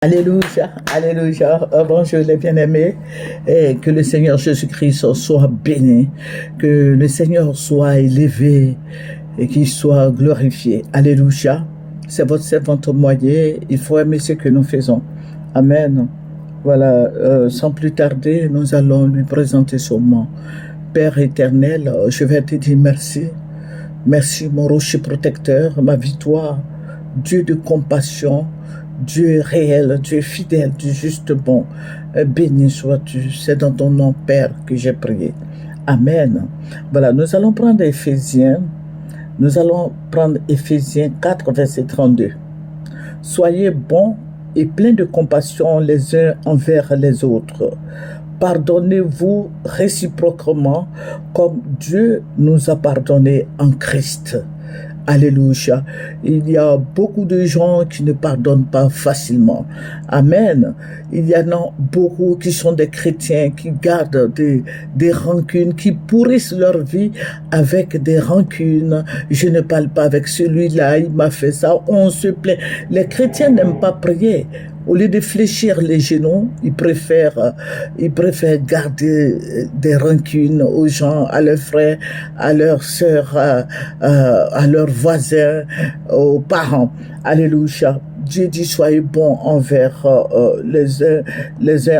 Alléluia, alléluia. Bonjour les bien-aimés. Et que le Seigneur Jésus-Christ soit béni, que le Seigneur soit élevé et qu'il soit glorifié. Alléluia. C'est votre servante moyen. Il faut aimer ce que nous faisons. Amen. Voilà, sans plus tarder, nous allons lui présenter son nom. Père éternel, je vais te dire merci. Merci, mon rocher protecteur, ma victoire, Dieu de compassion, Dieu réel, Dieu fidèle, Dieu juste bon. Béni sois-tu. C'est dans ton nom, Père, que j'ai prié. Amen. Voilà, nous allons prendre Éphésiens. Nous allons prendre Éphésiens 4, verset 32. Soyez bons et pleins de compassion les uns envers les autres. Pardonnez-vous réciproquement comme Dieu nous a pardonné en Christ. Alléluia. Il y a beaucoup de gens qui ne pardonnent pas facilement. Amen. Il y en a beaucoup qui sont des chrétiens, qui gardent des rancunes, qui pourrissent leur vie avec des rancunes. Je ne parle pas avec celui-là, il m'a fait ça, on se plaint. Les chrétiens n'aiment pas prier. Au lieu de fléchir les genoux, ils préfèrent garder des rancunes aux gens, à leurs frères, à leurs sœurs, à leurs voisins, aux parents. Alléluia. Dieu dit, soyez bons envers les uns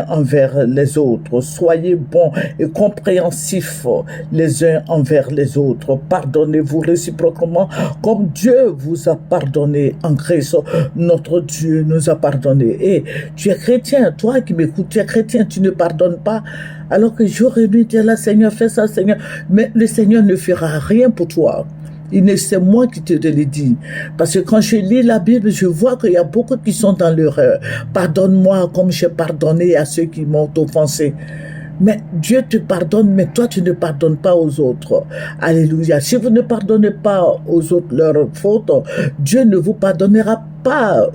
envers les autres. Soyez bons et compréhensifs les uns envers les autres. Pardonnez-vous réciproquement comme Dieu vous a pardonné en Christ. Notre Dieu nous a pardonné. Et tu es chrétien, toi qui m'écoutes, tu es chrétien, tu ne pardonnes pas. Alors que j'aurais dû dire là, Seigneur, fais ça, Seigneur. Mais le Seigneur ne fera rien pour toi. C'est moi qui te le dis. Parce que quand je lis la Bible, je vois qu'il y a beaucoup qui sont dans l'erreur. Pardonne-moi comme j'ai pardonné à ceux qui m'ont offensé. Mais Dieu te pardonne, mais toi tu ne pardonnes pas aux autres. Alléluia. Si vous ne pardonnez pas aux autres leurs fautes, Dieu ne vous pardonnera pas.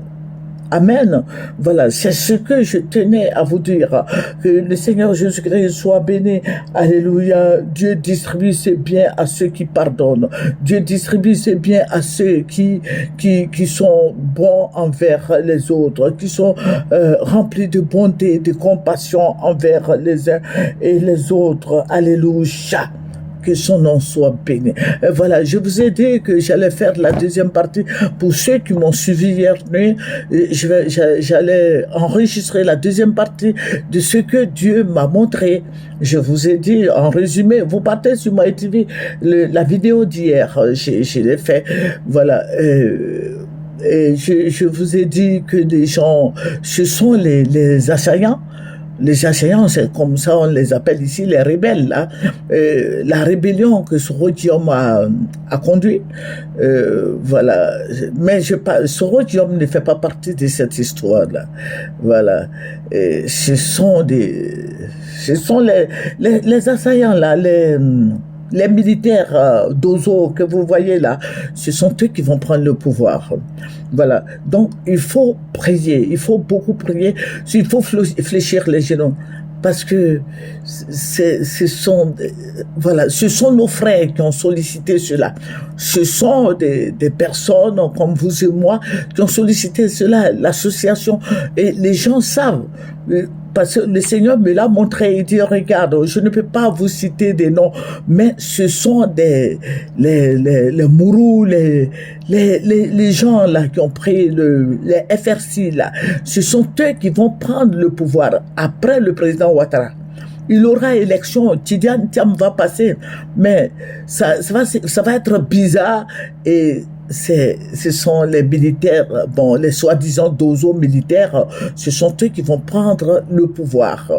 Amen. Voilà, c'est ce que je tenais à vous dire. Que le Seigneur Jésus-Christ soit béni. Alléluia. Dieu distribue ses biens à ceux qui pardonnent. Dieu distribue ses biens à ceux qui sont bons envers les autres, qui sont remplis de bonté, de compassion envers les uns et les autres. Alléluia. Que son nom soit béni. Et voilà, je vous ai dit que j'allais faire la deuxième partie. Pour ceux qui m'ont suivi hier nuit, j'allais enregistrer la deuxième partie de ce que Dieu m'a montré. Je vous ai dit, en résumé, vous partez sur MyTV, la vidéo d'hier, je l'ai fait. Voilà. Et je vous ai dit que les gens, ce sont les assaillants. Les assaillants, c'est comme ça on les appelle ici, les rebelles. Là. La rébellion que Sorodium a conduit, voilà. Mais Sorodium ne fait pas partie de cette histoire-là. Voilà. Et ce sont les assaillants là, les militaires d'Ozo que vous voyez là, ce sont eux qui vont prendre le pouvoir. Voilà. Donc, il faut prier. Il faut beaucoup prier. Il faut fléchir les genoux. Parce que ce sont nos frères qui ont sollicité cela. Ce sont des personnes comme vous et moi qui ont sollicité cela, l'association. Et les gens savent. Parce que le Seigneur me l'a montré, il dit, regarde, je ne peux pas vous citer des noms, mais ce sont les mourous, les gens là qui ont pris les FRC là, ce sont eux qui vont prendre le pouvoir après le président Ouattara. Il aura élection, Tidiane Thiam va passer, mais ça va être bizarre et ce sont les militaires, les soi-disant dozo militaires, ce sont eux qui vont prendre le pouvoir.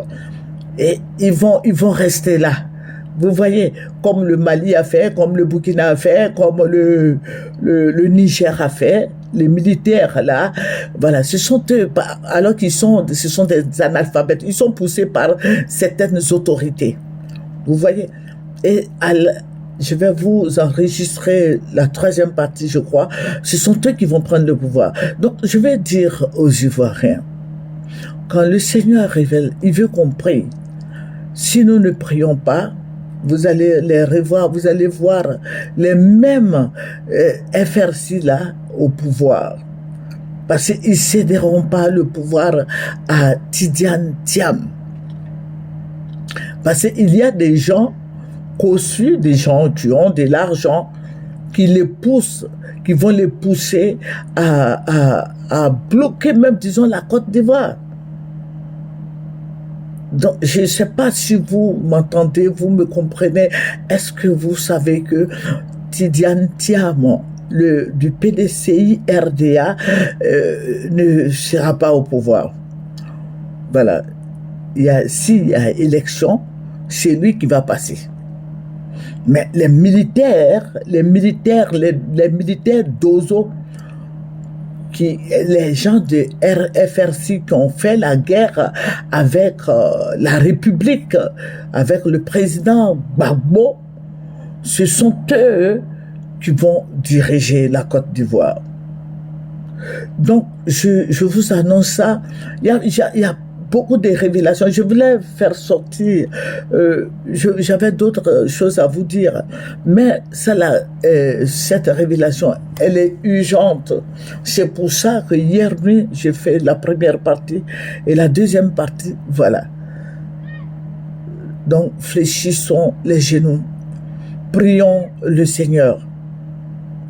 Et ils vont rester là. Vous voyez, comme le Mali a fait, comme le Burkina a fait, comme le Niger a fait, les militaires là, voilà, ce sont eux, alors ce sont des analphabètes, ils sont poussés par certaines autorités. Vous voyez, et je vais vous enregistrer la troisième partie, je crois. Ce sont eux qui vont prendre le pouvoir. Donc, je vais dire aux Ivoiriens, quand le Seigneur révèle, il veut qu'on prie. Si nous ne prions pas, vous allez les revoir, vous allez voir les mêmes FRC là au pouvoir. Parce qu'ils ne céderont pas le pouvoir à Tidiane Thiam. Parce qu'il y a des gens cossus, des gens qui ont de l'argent, qui les poussent, qui vont les pousser à bloquer même, disons, la Côte d'Ivoire. Donc, je ne sais pas si vous m'entendez, vous me comprenez. Est-ce que vous savez que Tidiane Thiam, du PDCI RDA, ne sera pas au pouvoir? Voilà. S'il y a élection, c'est lui qui va passer. Mais les militaires d'Ozo, les gens de FRC qui ont fait la guerre avec la République, avec le président Gbagbo, ce sont eux qui vont diriger la Côte d'Ivoire. Donc, je vous annonce ça. Il y a beaucoup de révélations. Je voulais faire sortir, j'avais d'autres choses à vous dire, mais cette révélation, elle est urgente. C'est pour ça que hier nuit, j'ai fait la première partie et la deuxième partie, voilà. Donc, fléchissons les genoux, prions le Seigneur.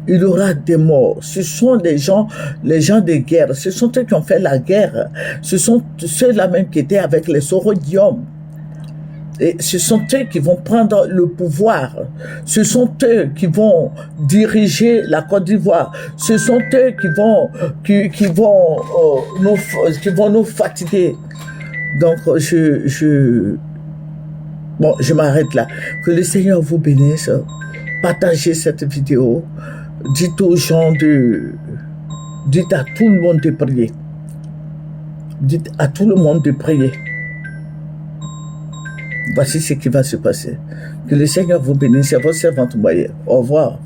Il y aura des morts. Ce sont les gens de guerre. Ce sont eux qui ont fait la guerre. Ce sont ceux-là même qui étaient avec les Sorodium. Et ce sont eux qui vont prendre le pouvoir. Ce sont eux qui vont diriger la Côte d'Ivoire. Ce sont eux qui vont nous fatiguer. Donc, je m'arrête là. Que le Seigneur vous bénisse. Partagez cette vidéo. Dites aux gens dites à tout le monde de prier. Dites à tout le monde de prier. Voici ce qui va se passer. Que le Seigneur vous bénisse. C'est votre servante Moyen. Au revoir.